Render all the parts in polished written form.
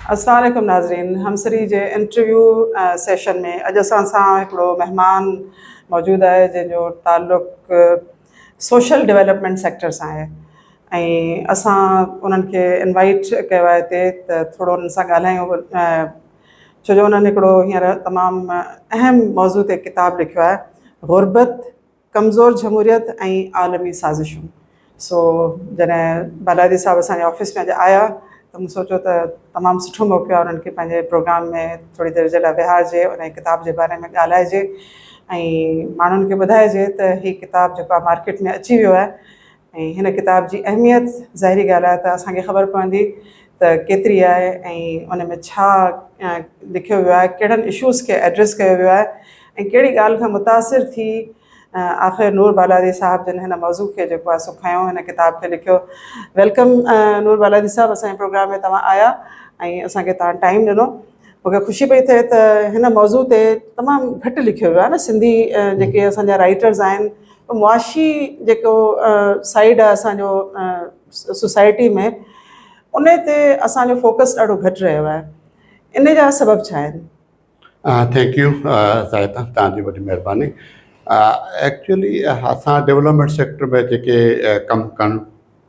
अस्सलाम वालेकुम नाज़रीन, हमसरी जे इंटरव्यू सेशन में अॼु असां सां हिकिड़ो महिमान मौजूदु आहे जंहिंजो ताल्लुक़ सोशल डेवलपमेंट सेक्टर सां आहे ऐं असां उन्हनि खे इनवाइट कयो आहे हिते त थोरो उन्हनि सां ॻाल्हायूं, छो जो उन्हनि हिकिड़ो हींअर तमामु अहम मौज़ू ते किताबु लिखियो आहे, ग़ुरबत, कमज़ोर जमहूरियत ऐं आलमी साज़िशूं। सो जॾहिं बालादी साहब असांजे ऑफिस में अॼु आया त मूं सोचियो त तमामु सुठो मौक़ो आहे उन्हनि खे पंहिंजे प्रोग्राम में थोरी देरि जे लाइ विहारिजे, उन किताब जे बारे में ॻाल्हाइजे ऐं माण्हुनि खे ॿुधाइजे त हीअ किताबु जेको आहे मार्केट में अची वियो आहे ऐं हिन किताब जी अहमियत ज़ाहिरी ॻाल्हि आहे त असांखे ख़बर पवंदी त केतिरी आहे ऐं उन में छा लिखियो वियो आहे, कहिड़नि इशूज़ खे एड्रेस कयो वियो आहे ऐं कहिड़ी ॻाल्हि खां मुतासिर थी आख़िर नूर बालादी साहब जिन हिन मौज़ू खे जेको आहे सो खयों, हिन किताब खे लिखियो। वेलकम नूर बालादी साहब, असांजे प्रोग्राम में तव्हां आया ऐं असांखे तव्हां टाइम ॾिनो। मूंखे ख़ुशी पई थिए त हिन मौज़ू ते तमामु घटि लिखियो वियो आहे न, सिंधी जेके असांजा राइटर्स आहिनि, मुआशी जेको साइड आहे असांजो सोसाइटी में, उन ते असांजो फोकस ॾाढो घटि रहियो आहे। इन जा सबब छा आहिनि? थैंक यू ज़ाहिदा, तव्हांजी वॾी महिरबानी। एक्चुअली असां डेवलपमेंट सेक्टर में जेके कमु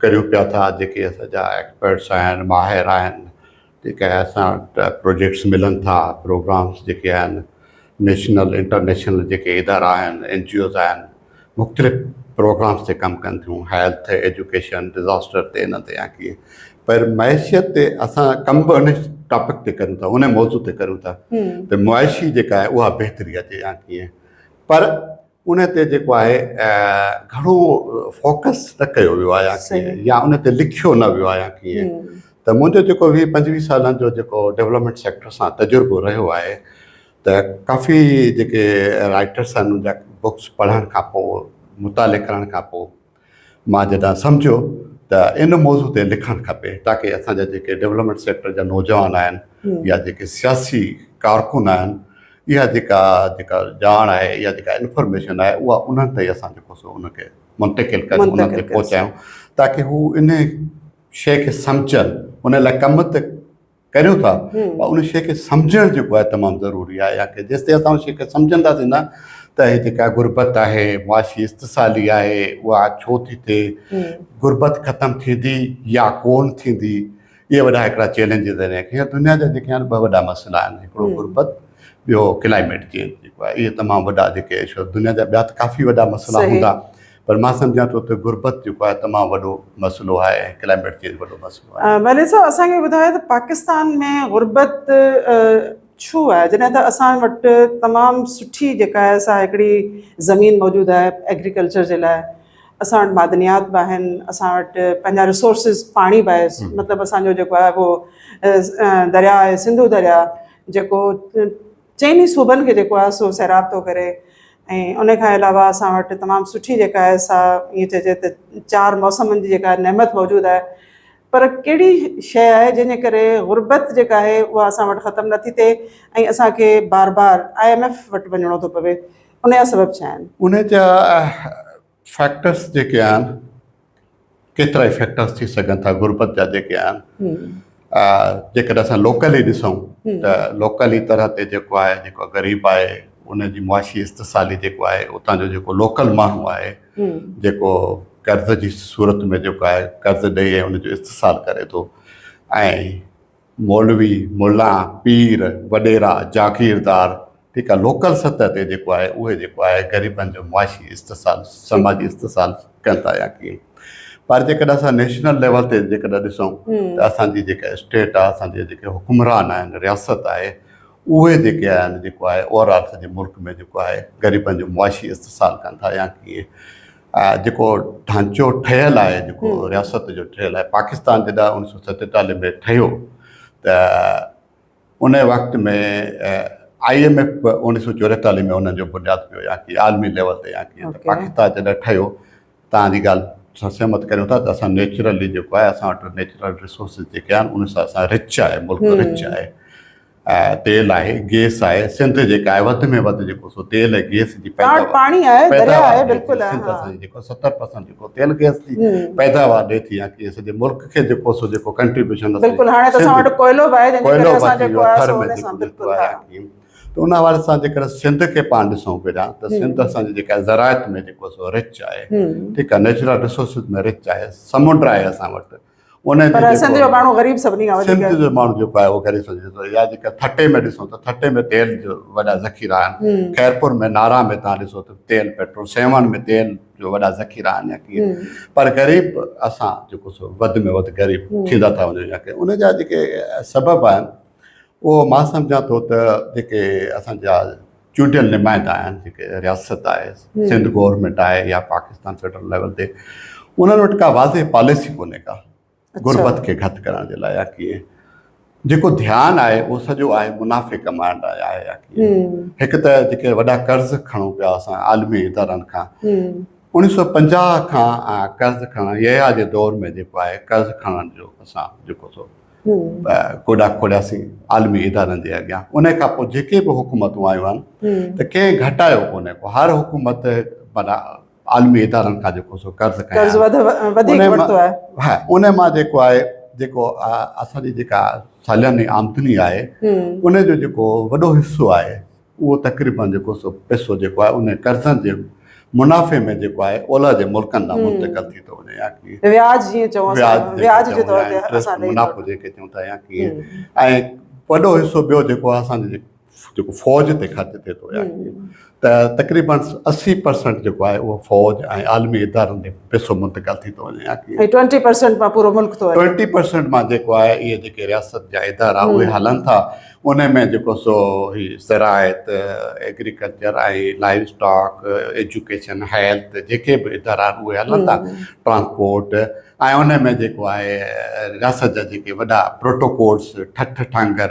करियूं पिया था, जेके असांजा एक्सपर्ट्स आहिनि, माहिर आहिनि, जेके असां वटि प्रोजेक्ट्स मिलनि था, प्रोग्राम्स जेके आहिनि, नेशनल इंटरनेशनल जेके इदारा आहिनि, NGOs आहिनि, मुख़्तलिफ़ प्रोग्राम्स ते कमु कनि थियूं, हेल्थ, एजुकेशन, डिज़ास्टर ते, इन ते या कीअं। पर मैशियत ते असां कमु बि उन टॉपिक ते करूं था, उन मौज़ू ते करूं था त मुआशी जेका आहे उहा बहितरी अचे या कीअं। पर उन ते जेको आहे घणो फोकस न कयो वियो आहे या कीअं, या उन ते लिखियो न वियो आहे या कीअं। त मुंहिंजो जेको 20-25 सालनि जो जेको डेवलपमेंट सेक्टर सां तजुर्बो रहियो आहे, त काफ़ी जेके राइटर्स आहिनि उनजा बुक्स पढ़ण खां पोइ, मुताले करण खां पोइ मां जॾहिं सम्झो त इन मौज़ू ते लिखणु खपे, ताकी असांजा जेके डेवलपमेंट सेक्टर जा नौजवान आहिनि या जेके सियासी कारकुन आहिनि, इहा जेका ॼाण आहे, इहा जेका इंफॉर्मेशन आहे, उहा उन्हनि ताईं असां जेको सो उनखे मुंतकिल कयूं, उन्हनि ते पहुचायूं, ताकी हू इन शइ खे सम्झनि। उन लाइ कमु त करियूं था, पर उन शइ खे सम्झणु जेको आहे तमामु ज़रूरी आहे, या की जेसिताईं असां उन शइ खे सम्झंदासीं न त हीअ जेका गुरबत आहे, मुआशी इस्तिसाली आहे, उहा छो थी थिए, गुरबत ख़तमु थींदी या कोन थींदी, इहे वॾा हिकिड़ा चैलेंजिस आहिनि। हीअं दुनिया जा जेके आहिनि ॿ वॾा मसइला आहिनि, हिकिड़ो गुरबत, ॿियो क्लाइमेट चेंज जेको आहे। इहे तमामु वॾा जेके दुनिया जा ॿिया त काफ़ी वॾा मसइला हूंदा, पर मां सम्झां थो त गुरबत जेको आहे तमामु वॾो मसइलो आहे ऐं क्लाइमेट चेंज वॾो मसइलो आहे। वली साहब, असांखे ॿुधायो त पाकिस्तान में गुरबत छो आहे, जॾहिं त असां वटि तमामु सुठी जेका आहे असां हिकिड़ी ज़मीन मौजूदु आहे एग्रीकल्चर जे लाइ, असां वटि मादनियात बि आहिनि, असां वटि पंहिंजा रिसोर्सिस, पाणी बि आहे, मतिलबु असांजो जेको आहे उहो दरिया आहे, सिंधु दरिया, जेको चइनी सूबनि खे जेको आहे सो सैराब थो करे। ऐं उन खां अलावा असां वटि तमामु सुठी जेका आहे सा ईअं चइजे त 4 मौसमनि जी जेका नेमत मौजूदु आहे। पर कहिड़ी शइ आहे जंहिंजे करे गुरबत जेका आहे उहा असां वटि ख़तमु नथी थिए ऐं असांखे बार बार IMF वटि वञिणो थो पवे? उन जा सबब छा आहिनि? उन जा फैक्टर्स जेके आहिनि, केतिरा ई फैक्टर्स थी सघनि था गुरबत जा जेके आहिनि। जेकॾहिं असां लोकली ॾिसूं त लोकली तरह ते जेको आहे, जेको ग़रीब आहे, उनजी मुआशी इस्तिसाली जेको आहे, उतां जो जेको लोकल माण्हू आहे, जेको कर्ज़ जी सूरत में जेको आहे कर्ज़ ॾेई ऐं उनजो इस्तिसाल करे थो, ऐं मौलवी, मुला, पीर, वॾेरा, जागीरदार, ठीकु आहे, लोकल सतह ते जेको आहे उहे जेको आहे ग़रीबनि जो मुआशी इस्तिसाल, समाजी इस्तिसाल कनि था या कीअं। पर जेकॾहिं असां नेशनल लेवल ते जेकॾहिं ॾिसूं त असांजी जेका स्टेट आहे, असांजे जेके हुकुमरान आहिनि, रियासत आहे, उहे जेके आहिनि जेको आहे ओवरऑल सॼे मुल्क में जेको आहे ग़रीबनि जो मुआशी इस्तिसाल कनि था या कीअं। जेको ढांचो ठहियलु आहे, जेको रियासत जो ठहियलु आहे, पाकिस्तान जॾहिं 1947 में ठहियो त उन वक़्त में IMF 1944 में उन्हनि जो बुनियादु पियो या की आलमी लेवल ते या कीअं। पाकिस्तान जॾहिं ठहियो, तव्हांजी ॻाल्हि सां सहमत करियूं था त असां नेचुरली जेको आहे असां वटि नेचुरल रिसोर्सिस जेके आहिनि उन सां असां रिच आहे, मुल्क रिच आहे। तेल आहे, गैस आहे, सिंध जेका आहे वधि में वधि जेको सो तेल ऐं गैस जी पाणी आहे, दरिया आहे, बिल्कुलु आहे, सिंध असांजी जेको 70% जेको तेल गैस जी पैदावार ॾिए थी या की सॼे मुल्क खे जेको सो जेको कंट्रीब्यूशन बिल्कुलु हाणे त असां वटि कोयलो बि आहे, जंहिंजे करे असां जेको आहे हर सो में उन सां जेको बिल्कुलु आहे त उन वारे सां जेकर सिंध खे पाण ॾिसूं पहिरियां त सिंध असांजी जेका ज़रायत में जेको सो रिच आहे, ठीकु आहे, नेचुरल रिसोर्सिस में रिच आहे, समुंड आहे असां वटि। उन पर सिंध जो माण्हू ग़रीब सभिनी खां वधीक सिंध जो माण्हू जेको आहे उहो करे सघे या जेका थटे में ॾिसूं त थटे में तेल जो वॾा ज़ख़ीरा आहिनि, खैरपुर में नारा में तव्हां ॾिसो त तेल पेट्रोल, सेवण में तेल जो वॾा ज़ख़ीरा आहिनि या कीअं, पर ग़रीब असां जेको सो वधि में वधि ग़रीब थींदा था वञूं या की उन जा जेके सबब आहिनि उहो मां सम्झां थो त जेके असांजा चूंडियल नुमाइंदा आहिनि, जेके रियासत आहे, सिंध गवर्नमेंट आहे या पाकिस्तान फेडरल लेवल ते, उन्हनि वटि का वाज़े पॉलिसी कोन्हे का गुरबत खे घटि करण जे लाइ या कीअं। जेको ध्यानु आहे उहो सॼो आहे मुनाफ़े कमाइण लाइ आहे या कीअं। हिकु त जेके वॾा कर्ज़ खणूं पिया असां आलमी इदारनि खां, 1950 खां कर्ज़ खणण यया जे दौर में जेको आहे कर्ज़ खणण जो असां जेको सो गोॾा खोलियासीं आलमी इदारनि जे अॻियां। उन खां पोइ जेके बि हुकूमतूं आयूं आहिनि त कंहिं घटायो कोन्हे को, हर हुकूमत माना आलमी इदारनि खां जेको सो कर्ज़ हा उन मां जेको आहे जेको असांजी जेका सालियानी आमदनी आहे उन जो जेको वॾो हिसो आहे उहो तक़रीबन जेको सो पैसो जेको आहे उन कर्ज़नि जे मुनाफ़े में जेको आहे ओलह जे मुल्कनि ॾांहुं मुंतक़िल थी थो वञे या की मुनाफ़ो जेके चऊं था या कीअं। ऐं वॾो हिसो ॿियो जेको आहे असांजे जेको फ़ौज ते ख़र्च थिए थो या त तक़रीबन 80% जेको आहे उहो फ़ौज ऐं आलमी इदारनि ते पैसो मुंतक़िल थी थो वञे या की 20% मां पूरो मुल्क थो 20% मां जेको आहे इहे जेके रियासत जा इदारा उहे हलनि था, उन में जेको सो ही ज़रायत, एग्रीकल्चर ऐं लाइव स्टॉक, एजुकेशन, हेल्थ जेके बि इदारा आहिनि उहे हलनि था, ट्रांसपोर्ट ऐं उन में जेको आहे रियासत जा जेके वॾा प्रोटोकॉल्स, ठठ ठांगर,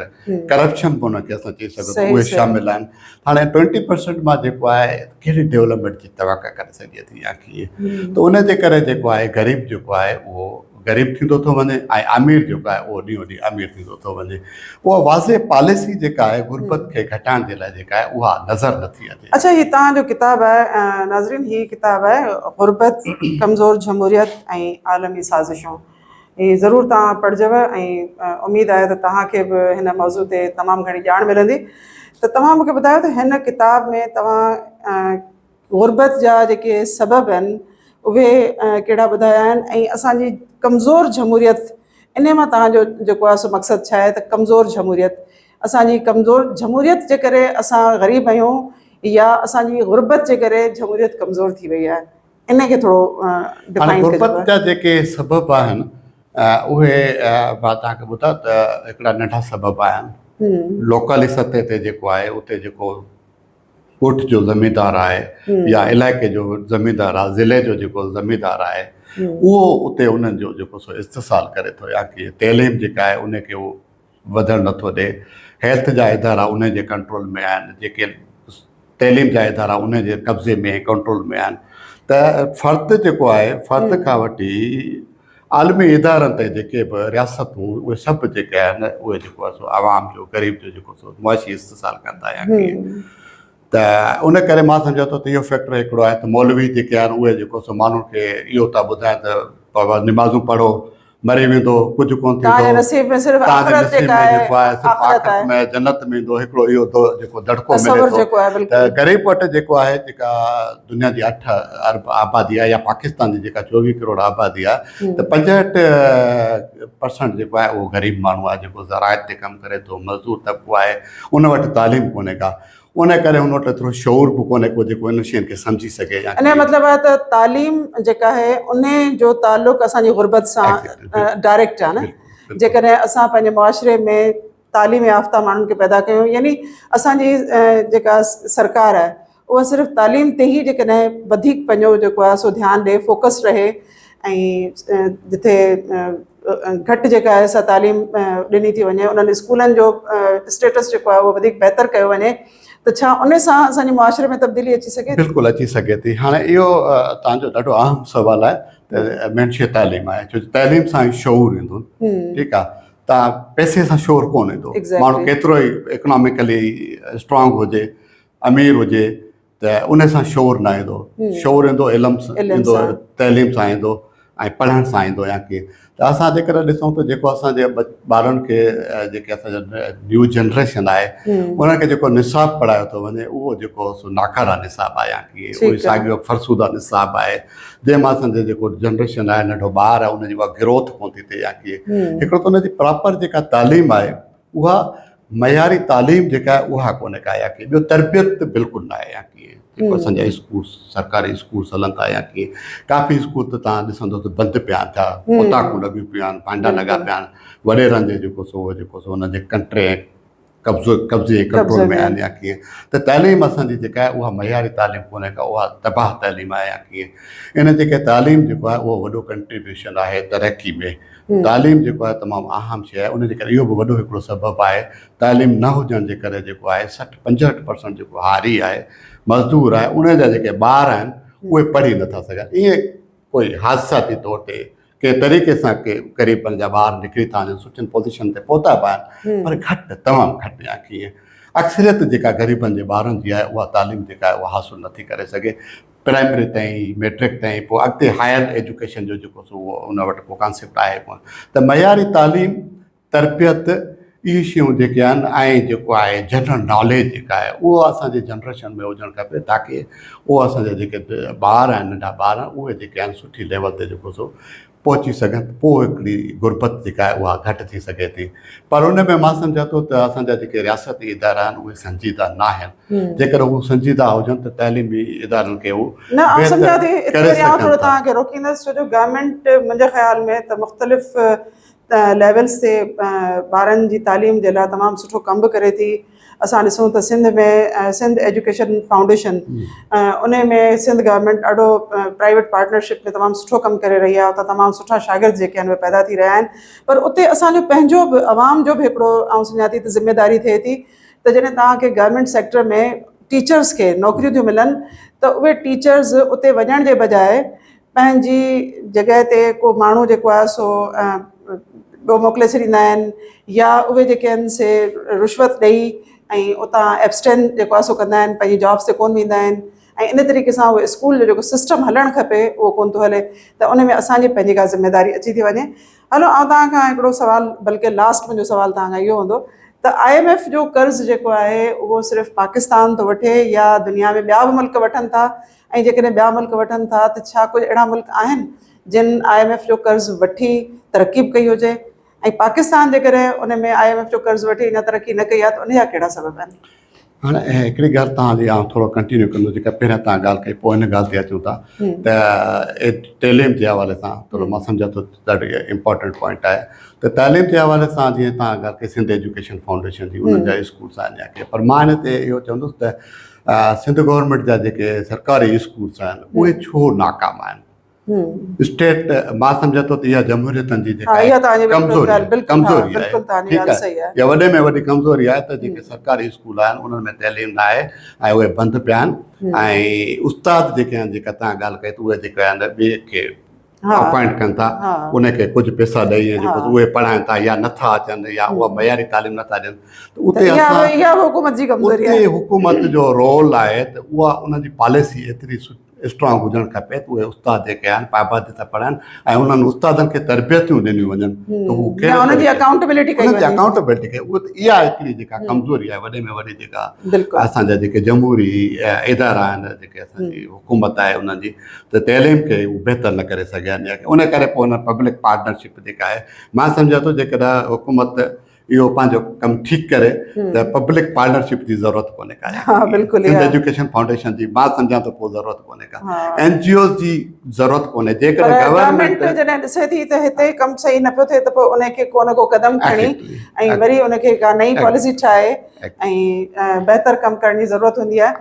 करप्शन बि उनखे असां चई सघूं उहे शामिल आहिनि। हाणे 20% मां जेको आहे कहिड़ी डेवलपमेंट जी तवक़ा करे सघे थी या कीअं। त उन जे करे जेको आहे ग़रीब जेको आहे उहो ग़रीब थींदो थो वञे ऐं अमीर जेको आहे उहो ॾींहों ॾींहुं अमीर थींदो थो वञे। उहा वाज़े पॉलिसी जेका आहे गुरबत खे घटाइण जे लाइ जेका आहे उहा नज़र नथी अचे। अच्छा, हीअ तव्हांजो किताबु आहे नाज़रीन, हीअ किताबु आहे गुरबत, कमज़ोर जमहूरियत ऐं आलमी साज़िशूं। हीअ ज़रूरु तव्हां पढ़जव ऐं उमेदु आहे त तव्हांखे बि हिन मौज़ू ते तमामु घणी ॼाण मिलंदी। त तव्हां मूंखे ॿुधायो त हिन किताब में तव्हां गुरबत जा जेके सबब आहिनि उहे कहिड़ा ॿुधाया आहिनि ऐं असांजी कमज़ोर जमहूरियत इन मां तव्हांजो जेको आहे सो मक़सदु छा आहे त कमज़ोर जमहूरियत, असांजी कमज़ोर जमहूरियत जे करे असां ग़रीब आहियूं या असांजी गुरबत जे करे जमहूरियत कमज़ोर थी वई आहे, इन खे थोरो डिफाइन कजो। गुरबत जा जेके सबब आहिनि उहे मां तव्हांखे ॿुधां त हिकिड़ा नंढा सबब आहिनि। लोकली सतह ते जेको आहे उते जेको ॻोठ जो ज़मींदार आहे या इलाइक़े जो ज़मींदार आहे, ज़िले जो जेको ज़मींदार आहे उहो उते उन्हनि जो जेको सो इस्तेसाल करे थो या की तइलीम जेका आहे उनखे उहो वधणु नथो ॾिए। हेल्थ जा इदारा उन जे कंट्रोल में आहिनि, जेके तइलीम जा इदारा उन जे कब्ज़े में कंट्रोल में आहिनि। त फ़र्द जेको आहे फ़र्द खां वठी आलमी इदारनि ते जेके बि रियासतूं उहे सभु जेके आहिनि उहे जेको आहे सो आवाम जो ग़रीब जो जेको सो मुआशी इस्तेसाल कंदा या कीअं। त उन करे मां सम्झां थो त इहो फैक्टर हिकिड़ो आहे त मौलवी जेके आहिनि उहे जेको सो माण्हुनि खे इहो था ॿुधाइनि त बाबा निमाज़ूं पढ़ो, मरी वेंदो, कुझु कोन थींदो, आख़िरत में जन्नत में ईंदो, हिकिड़ो इहो जेको दड़को मिले थो। त ग़रीब वटि जेको आहे जेका दुनिया जी 8 अरब आबादी आहे या पाकिस्तान जी जेका 24 करोड़ आबादी आहे त 65% जेको आहे उहो ग़रीब माण्हू आहे जेको ज़रायत ते कमु करे थो, मज़दूर तबको आहे, उन वटि तालीम कोन्हे का, उन करे हुन वटि थोरो शौर बि कोन्हे को जेको इन शयुनि खे सम्झी सघे। इन जो मतिलबु आहे त तालीम जेका आहे उन जो ताल्लुक़ असांजी गुरबत सां डायरेक्ट आहे न। जेकॾहिं असां पंहिंजे मुआशिरे में तालीम याफ़्ता माण्हुनि खे पैदा कयूं, यानी असांजी जेका सरकार आहे उहा सिर्फ़ु तालीम ते ई जेकॾहिं वधीक पंहिंजो जेको आहे सो ध्यानु ॾिए, फोकस रहे ऐं जिथे घटि जेका आहे सा तालीम ॾिनी थी वञे, उन्हनि स्कूलनि जो स्टेटस जेको आहे उहो वधीक बहितर कयो वञे, त छा उन सां असांजे मुआशिरे में तब्दीली अची सघे? बिल्कुलु अची सघे थी। हाणे इहो तव्हांजो ॾाढो अहम सुवालु आहे त मेंशे तालीम आहे, छो तइलीम सां ई शौर ईंदो, ठीकु आहे। तव्हां पैसे सां शोर कोन ईंदो Exactly. माण्हू केतिरो ई इकोनॉमिकली स्ट्रॉन्ग हुजे अमीर हुजे त उन सां शोर न ईंदो शोर ईंदो इल्म सां इल्म ईंदो सां। तइलीम सां ईंदो ऐं पढ़ण सां ईंदो या कीअं त असां जेकॾहिं ॾिसूं त जेको असांजे ॿारनि खे जेके असांजा न्यू जनरेशन आहे उन्हनि खे जेको निसाब पढ़ायो थो वञे उहो जेको सो नाकारा निसाब आहे या कीअं उहो ठीकु आहे। साॻियो फरसूदा निसाब आहे जंहिंमां असांजो जेको जनरेशन आहे नंढो ॿार आहे उनजी उहा ग्रोथ कोन थी थिए या कीअं हिकिड़ो त उनजी प्रॉपर जेका तालीम आहे उहा मयारी तालीम जेका आहे उहा कोन्हे का या कीअं ॿियो तरबियत बिल्कुलु न आहे या कीअं जेको असांजा स्कूल सरकारी स्कूल हलनि था या कीअं काफ़ी स्कूल त तव्हां ॾिसंदो त बंदि पिया आहिनि था पोताकूं लॻियूं पियूं आहिनि पांडा लॻा पिया आहिनि वॾेरनि जो जेको सो हुनजे कंट्रे कब्ज़े कंट्रोल में आहिनि या कीअं त तइलीम असांजी जेका आहे उहा मयारी तालीम कोन्हे का उहा तबाह तइलीम आहे या कीअं इन जेके तालीम जेको आहे उहो वॾो कंट्रीब्यूशन आहे तरक़ी में तालीम जेको आहे तमामु अहम शइ आहे उनजे करे इहो बि वॾो हिकिड़ो सबबु आहे तालीम न हुजण जे करे जेको आहे 60-65% जेको हारी आहे मज़दूर आहे उन जा जेके ॿार आहिनि उहे पढ़ी नथा सघनि ईअं कोई हादसाती तौर ते कंहिं तरीक़े सां क़रीब पंहिंजा ॿार निकिरी था वञनि सुठियुनि पोज़ीशन ते पहुता पिया आहिनि पर घटि तमामु घटि या कीअं अक्सरियत जेका ग़रीबनि जे ॿारनि जी आहे उहा तालीम जेका आहे उहा हासिलु नथी करे सघे प्राइमरी ताईं मैट्रिक ताईं पोइ अॻिते हायर एजुकेशन जो जेको सो उहो उन वटि को कॉन्सेप्ट आहे कोन त मयारी तालीम तरबियत इहे शयूं जेके आहिनि ऐं जेको आहे जनरल नॉलेज जेका आहे उहो असांजे जनरेशन में हुजणु खपे ताकी उहो असांजा जेके ॿार आहिनि नंढा ॿार उहे जेके आहिनि सुठी लेवल ते जेको सो पहुची सघनि पोइ हिकिड़ी गुरबत जेका आहे उहा घटि थी सघे थी पर उन में मां सम्झां थो त असांजा जेके रियासती इदारा आहिनि उहे संजीदा न आहिनि जेकर उहे संजीदा हुजनि त तइलीमी इदारनि खे उहे न आउं सम्झां थी करे इते आउं थोरो सघनि था। तव्हांखे रोकींदसि छो जो गवर्नमेंट मुंहिंजे ख़्याल में त मुख़्तलिफ़ लेवल्स ते ॿारनि जी तालीम जे लाइ तमामु सुठो कमु बि करे थी असां ॾिसूं त सिंध में सिंध एजुकेशन फाउंडेशन उन में सिंध गवर्नमेंट ॾाढो प्राइवेट पार्टनरशिप में तमामु सुठो कमु करे रही आहे उतां तमामु सुठा शागिर्द जेके आहिनि उहे पैदा थी रहिया आहिनि पर उते असांजो पंहिंजो बि आवाम जो बि हिकिड़ो आउं सम्झां थी त ज़िम्मेदारी थिए थी त जॾहिं तव्हांखे गवर्नमेंट सेक्टर में टीचर्स खे नौकरियूं थियूं मिलनि त उहे टीचर्स उते वञण जे बजाए पंहिंजी जॻह ते को माण्हू जेको आहे सो ॿियो मोकिले छॾींदा आहिनि या उहे जेके आहिनि से रिश्वत ॾेई ऐं उतां एब्सटेंट जेको आहे सो कंदा आहिनि पंहिंजी जॉब्स ते कोन वेंदा आहिनि ऐं इन तरीक़े सां उहे स्कूल जो जेको सिस्टम हलणु खपे उहो कोन थो हले त उन में असांजी पंहिंजी का ज़िम्मेदारी अची थी वञे हलो आउं तव्हांखां हिकिड़ो सुवालु बल्कि लास्ट मुंहिंजो सुवालु तव्हांखां इहो हूंदो त IMF जो कर्ज़ु जेको आहे उहो सिर्फ़ु पाकिस्तान थो वठे या दुनिया में ॿिया बि मुल्क वठनि था ऐं जेकॾहिं ॿिया मुल्क वठनि था त छा कुझु अहिड़ा मुल्क आहिनि जिन IMF जो कर्ज़ु वठी तरक़ी बि कई हुजे ऐं पाकिस्तान जे करे उन में IMF जो कर्ज़ु वठी अञा तरक़ी न कई आहे त उनजा कहिड़ा सबब आहिनि हाणे हिकिड़ी ॻाल्हि तव्हांजी आउं थोरो कंटिन्यू कंदो जेका पहिरियां तव्हां ॻाल्हि कई पोइ हिन ॻाल्हि ते अचूं था त तइलीम जे हवाले सां थोरो मां सम्झां थो ॾाढी इम्पोर्टेंट पॉइंट आहे त तइलीम जे हवाले सां जीअं तव्हां ॻाल्हि कई सिंध एजुकेशन फाउंडेशन जी उन्हनि जा स्कूल्स आहिनि या के पर मां हिन ते इहो चवंदुसि त सिंध गवर्नमेंट जा जेके सरकारी स्कूल्स आहिनि उहे छो नाकाम आहिनि स्टेट मां सम्झां थो त इहा जमहूरियतनि जी जेका कमज़ोरी आहे या वॾे में वॾी कमज़ोरी आहे त जेके सरकारी स्कूल आहिनि उन्हनि में तइलीम न आहे ऐं उहे बंदि पिया आहिनि ऐं उस्ताद जेके आहिनि जेका तव्हां ॻाल्हि कई त उहे जेके आहिनि ॿिए खे अपॉइंट कनि था उनखे कुझु पैसा ॾेई जेको उहे पढ़ाइनि था या नथा अचनि या उहा मयारी तालीम नथा ॾियनि त उते हुकूमत जो रोल आहे त उहा उनजी पॉलिसी एतिरी स्ट्रॉन्ग हुजणु खपे त उहे उस्ताद जेके आहिनि पाबंदी था पढ़नि ऐं उन्हनि उस्तादनि खे तरबियतूं ॾिनियूं वञनि त उहो अकाउंटेबिलिटी कई उहा त इहा हिकिड़ी जेका कमज़ोरी आहे वॾे में वॾी जेका असांजा जेके जमहूरी इदारा आहिनि जेके असांजी हुकूमत आहे उन्हनि जी त तइलीम खे उहे बहितर न करे सघिया आहिनि उन करे पोइ हुन पब्लिक पार्टनरशिप जेका आहे मां सम्झां थो जेकॾहिं हुकूमत इहो पंहिंजो कमु ठीकु करे त पब्लिक पार्टनरशिप जी ज़रूरत कोन्हे का एजुकेशन फाउंडेशन जी मां सम्झां थो पोइ ज़रूरत कोन्हे का NGO जी ज़रूरत कोन्हे जेकॾहिं गवर्नमेंट जॾहिं ॾिसे थी त हिते कमु सही न पियो थिए त पोइ उनखे को न को क़दम खणी ऐं वरी उनखे का नई पॉलिसी ठाहे ऐं बहितर कमु करण जी ज़रूरत हूंदी आहे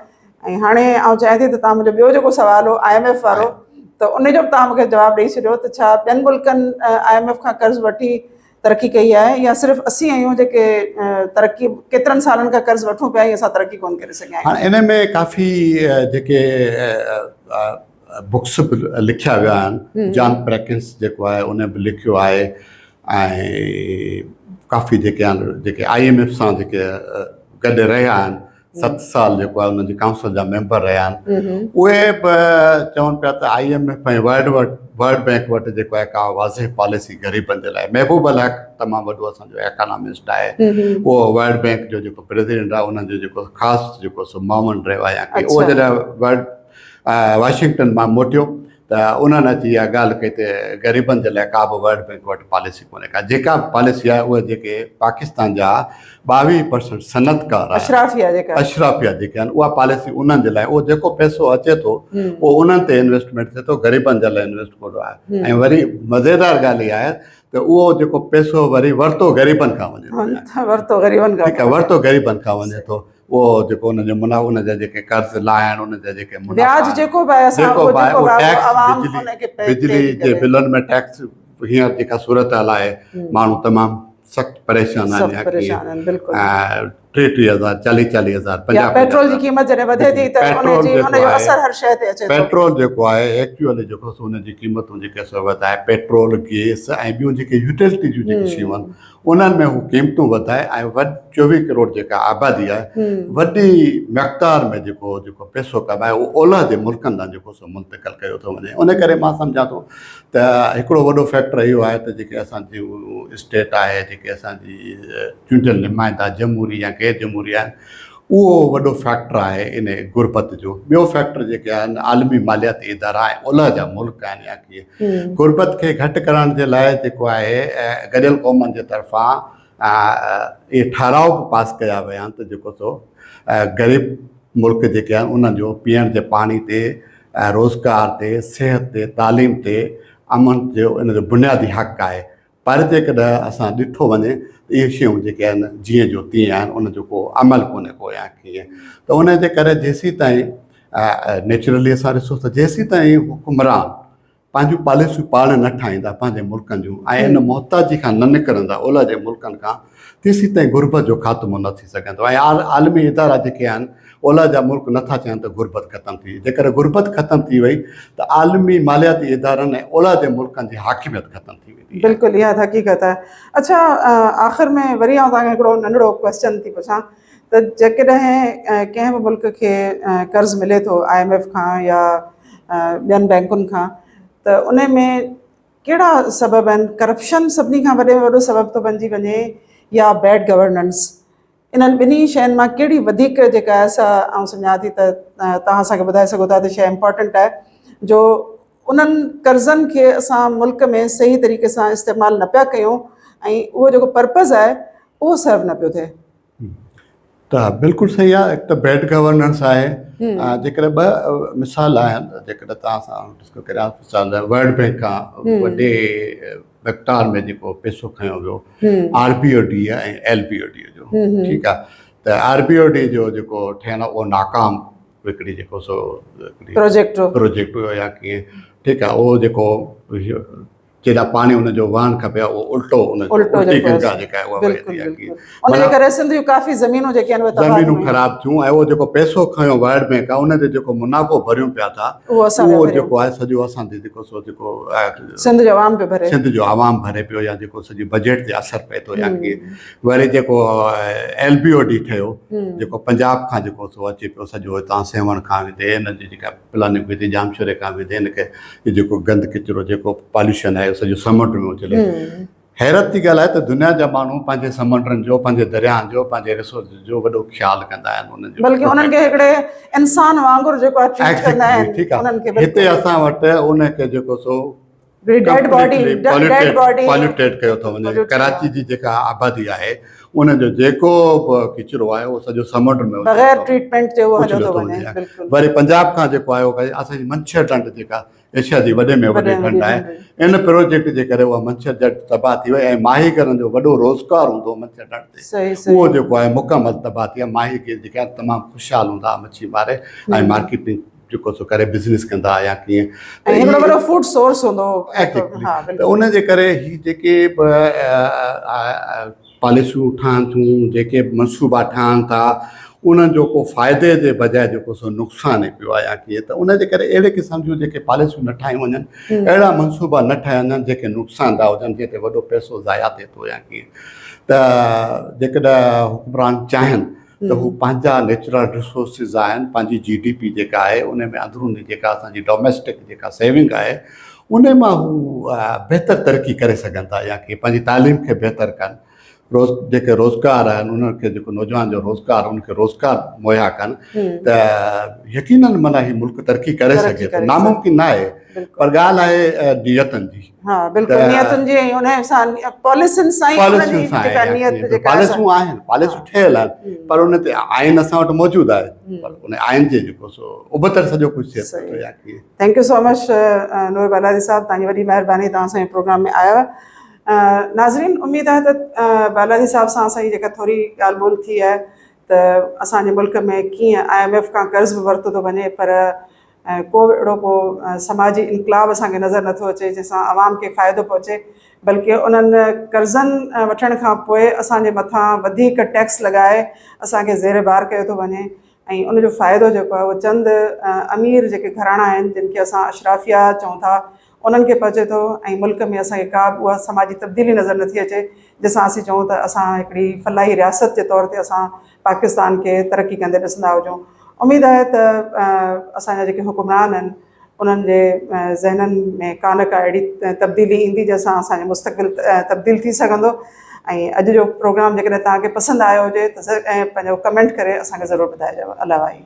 ऐं हाणे आउं चाहियां थी त तव्हां मुंहिंजो ॿियो जेको सुवालु हो IMF वारो त उनजो बि तव्हां मूंखे जवाबु ॾेई छॾियो त छा ॿियनि मुल्कनि IMF खां कर्ज़ु वठी तरक़ी कई आहे या सिर्फ़ु असीं आहियूं जेके तरक़ी केतिरनि सालनि खां कर्ज़ु वठूं पिया ऐं असां तरक़ी कोन करे सघिया आहियूं हाणे इन में काफ़ी जेके बुक्स बि लिखिया विया आहिनि जॉन परकिंस जेको आहे उन बि लिखियो आहे ऐं काफ़ी जेके आहिनि जेके IMF सां जेके गॾु रहिया आहिनि 7 साल जेको आहे उन्हनि जी काउंसिल जा मेंबर रहिया आहिनि उहे बि चवनि पिया त IMF ऐं वर्ल्ड बैंक वटि जेको आहे का वाज़िह पॉलिसी ग़रीबनि जे लाइ महबूब अल हक़ तमामु वॾो असांजो इकोनॉमिस्ट आहे उहो वर्ल्ड बैंक जो जेको प्रेसिडेंट आहे उन्हनि जो जेको ख़ासि जेको सो मामून रहियो आहे या की उहो जॾहिं वाशिंगटन मां मोटियो त उन्हनि अची इहा ॻाल्हि कई त ग़रीबनि जे लाइ का बि वर्ल्ड बैंक वटि पॉलिसी कोन्हे का जेका पॉलिसी आहे उहे जेके पाकिस्तान जा 22% सनतकार अशराफिया जेके आहिनि उहा पॉलिसी उन्हनि जे लाइ उहो जेको पैसो अचे थो उहो उन्हनि ते इन्वेस्टमेंट थिए थो ग़रीबनि जे लाइ इन्वेस्ट कोन्ह आहे ऐं वरी मज़ेदार ॻाल्हि इहा आहे त उहो जेको पैसो वरी वरितो ग़रीबनि खां वञे थो उहो जेको उनजो उनजा जेके कर्ज़ लाहिया आहिनि उनजा जेके बिजली जे बिलनि में टैक्स हींअर जेका सूरत हाल आहे माण्हू तमामु सख़्तु परेशान आहिनि 33,000 40,000 पेट्रोल जी क़ीमत जॾहिं वधे थी त उनजो असर हर शइ ते अचे थो। पेट्रोल जेको आहे एक्चुअली जेको उनजी क़ीमतूं जेके सो वधाए पेट्रोल गैस ऐं ॿियूं जेके यूटिलिटी जूं जेके शयूं आहिनि उन्हनि में हू क़ीमतूं वधाए ऐं 24 करोड़ जेका आबादी आहे वॾी मक़दार में जेको पैसो कमाए उहो ओलह जे मुल्कनि तां जेको सो मुंतक़िल कयो थो वञे उन करे मां सम्झां थो त हिकिड़ो वॾो फैक्टर इहो आहे त जेके असांजी स्टेट आहे जेके असांजी चूंडियल नुमाइंदा जमहूरी या गैर जमहूरी आहिनि उहो वॾो फैक्टर आहे इन गुरबत जो। ॿियो फैक्टर जेके आहिनि आलमी मालियाती इदारा ऐं ओलह जा मुल्क आहिनि या कीअं गुरबत खे घटि करण जे लाइ जेको आहे गॾियल क़ौमनि जे तरफ़ां इहे ठाराव बि पास कया विया आहिनि त जेको सो ग़रीब मुल्क जेके आहिनि उन्हनि जो पीअण जे पाणी ते रोज़गार ते सिहत ते तालीम ते अमन जो इन जो बुनियादी हक़ आहे पर जेकॾहिं असां ॾिठो वञे त इहे शयूं जेके आहिनि जीअं जो तीअं आहिनि उनजो को अमल कोन्हे को या कीअं त उन जे करे जेसीं ताईं नेचुरली असां ॾिसो त जेसीं ताईं हुकुमरान पंहिंजूं पॉलिसियूं पाण न ठाहींदा पंहिंजे मुल्कनि जूं ऐं इन मोहताजी खां न निकिरंदा ओलह जे मुल्कनि खां तेसीं ताईं गुरबत जो ख़ात्मो न थी सघंदो ऐं आलमी इदारा जेके आहिनि ओलह जा मुल्क नथा चाहिनि त गुरबत ख़तमु थी जेकर गुरबत ख़तमु थी वई त आलमी मालियाती इदारनि ऐं ओलह जे मुल्कनि जी हाकिमियत ख़तमु थी वेंदी। बिल्कुलु इहा हक़ीक़त आहे। अच्छा आख़िर में वरी आउं तव्हांखे हिकिड़ो नंढिड़ो क्वेश्चन थी पुछां त जेकॾहिं कंहिं बि मुल्क खे कर्ज़ु मिले थो IMF खां या ॿियनि बैंकुनि खां त उन में कहिड़ा सबब आहिनि करप्शन सभिनी खां वॾे में वॾो सबबु थो बणिजी वञे या बैड गवर्नेंस इन्हनि ॿिन्ही शयुनि मां कहिड़ी वधीक जेका आहे आउं सम्झां थी त तव्हां असांखे ॿुधाए सघो था त शइ इम्पॉर्टेंट आहे जो उन्हनि कर्ज़नि खे असां मुल्क में सही तरीक़े सां इस्तेमालु न पिया कयूं ऐं उहो जेको पर्पज़ आहे उहो सर्व न पियो थिए। त बिल्कुलु सही आहे। हिकु त बैड गवर्नेंस आहे जेकॾहिं ॿ मिसाल आहिनि जेकॾहिं तव्हां सां डिस्कस करियां मिसाल वर्ल्ड बैंक खां वॾे मक़दार में जेको पैसो खयो वियो RBOD ऐं LBOD जो ठीकु आहे त RBOD जो जेको ठहियलु आहे उहो नाकाम हिकिड़ी जेको सो प्रोजेक्ट हुयो या कीअं ठीकु आहे उहो जेको जेॾा पाणी हुनजो वहणु खपे उहो उल्टो गंगा जेका आहे उहा ज़मीनूं ख़राब थियूं ऐं उहो जेको पैसो खयो वर्ल्ड बैंक आहे उनजो जेको मुनाफ़ो भरियूं पिया था उहो जेको आहे सॼो असांजे जेको सिंध जो आवाम भरे पियो या जेको सॼी बजट ते असरु पए थो या कीअं वरी जेको LBOD ठहियो जेको पंजाब खां जेको सो अचे पियो सॼो हितां सेवण खां विधे हिनजी जेका प्लानिंग विधे जामशोरे खां विधे हिनखे जेको गंद किचिरो जेको पॉल्यूशन आहे सॼो समुंड में चले। हैरत थी ॻाल्हि आहे त दुनिया जा माण्हू पंहिंजे समुंडनि जो पंहिंजे दरियाहनि जो पंहिंजे रिसोर्स जो वॾो ख्यालु कंदा आहिनि बल्कि उन्हनि खे हिकिड़े इंसान वांगुरु जेको ठीकु आहे हिते असां वटि उनखे जेको सो पॉल्यूटेड कयो थो वञे। कराची जी जेका आबादी आहे उनजो जेको बि किचिरो आहे उहो सॼो समुंड में बग़ैर ट्रीटमेंट जे वरी पंजाब खां जेको आहे असांजी मंछर ढंढ जेका एशिया जी वॾे में वॾे ढंढ आहे इन प्रोजेक्ट जे करे उहा मंछर ढंढ तबाह थी वई ऐं माहीगरनि जो वॾो रोज़गार हूंदो मंछर ढंढ ते उहो जेको आहे मुकमल तबाह थी आहे। माहीगीर जेके आहे तमामु ख़ुशहाल हूंदा मच्छी मारे ऐं मार्केटिंग जेको सो करे बिज़नेस कंदा या कीअं फूड सोर्स हूंदो त उन जे करे ही जेके पॉलिसियूं ठहनि थियूं जेके मनसूबा ठहनि था उन्हनि जो को फ़ाइदे जे बजाए जेको सो नुक़सानु ई पियो आहे या कीअं, त उनजे करे अहिड़े क़िस्म जूं जेके पॉलिसियूं न ठाहियूं वञनि, अहिड़ा मनसूबा न ठाहिया वञनि जेके नुक़सानदा हुजनि, जिते वॾो पैसो ज़ाया थिए थो या कीअं। त जेकॾहिं हुकुमरान चाहिनि त हू पंहिंजा नेचुरल रिसोर्सिस आहिनि, पंहिंजी GDP जेका आहे उन में अंदरूनी जेका असांजी डोमेस्टिक जेका सेविंग आहे उन मां हू बहितर तरक़ी करे सघनि था या की पंहिंजी तालीम खे बहितर कनि, जेके रोज़गार आहिनि उन्हनि खे जेको नौजवान जो रोज़गार उनखे रोज़गार मुहैया कनि, त यकीनन माना ही मुल्क तरक़ी करे सघे थो। नामुमकिन न आहे, पर ॻाल्हि आहे नियतनि जी। हा बिल्कुलु, नियतुनि जी ऐं उन सां पॉलिसियुनि सां ई उन्हनि जी जेका नियत जेका पॉलिसियूं आहिनि, पॉलिसियूं ठहियल आहिनि, पर उन ते आइन असां वटि मौजूदु आहे, पर उन आइन जे जेको सो उबतर सॼो कुझु थिए थो या कीअं। थैंक यू सो मच नूर बालाजी साहब, तव्हांजी वॾी महिरबानी, तव्हां असांजे प्रोग्राम में आया। नाज़रीन, उमेदु आहे त बालाजी साहब सां असांजी जेका थोरी ॻाल्हि ॿोल थी आहे त असांजे मुल्क में कीअं IMF खां कर्ज़ बि वरितो थो वञे, पर को बि अहिड़ो को समाजी इनकलाब असांखे नज़र नथो अचे जंहिंसां आवाम खे फ़ाइदो पहुचे, बल्कि उन्हनि कर्ज़नि वठण खां पोइ असांजे मथां वधीक टैक्स लॻाए असांखे ज़ेर बार कयो थो वञे, ऐं उनजो फ़ाइदो जेको आहे उहो चंद अमीर जेके घराणा आहिनि जिन खे असां अशराफिया चऊं था उन्हनि खे पहुचे थो, ऐं मुल्क में असांखे का बि उहा समाजी तब्दीली नज़र नथी अचे जंहिंसां असीं चऊं त असां हिकिड़ी फलाही रियासत जे तौर ते असां पाकिस्तान खे तरक़ी कंदे ॾिसंदा हुजूं। उमेदु आहे त असांजा जेके हुकुमरान आहिनि उन्हनि जे ज़हननि में का न का अहिड़ी तब्दीली ईंदी जंहिंसां असांजो मुस्तक़बिल तब्दील थी सघंदो। ऐं अॼु जो प्रोग्राम जेकॾहिं तव्हांखे पसंदि आयो हुजे त पंहिंजो कमेंट करे असांखे ज़रूरु ॿुधाइजो। अलाह वाही।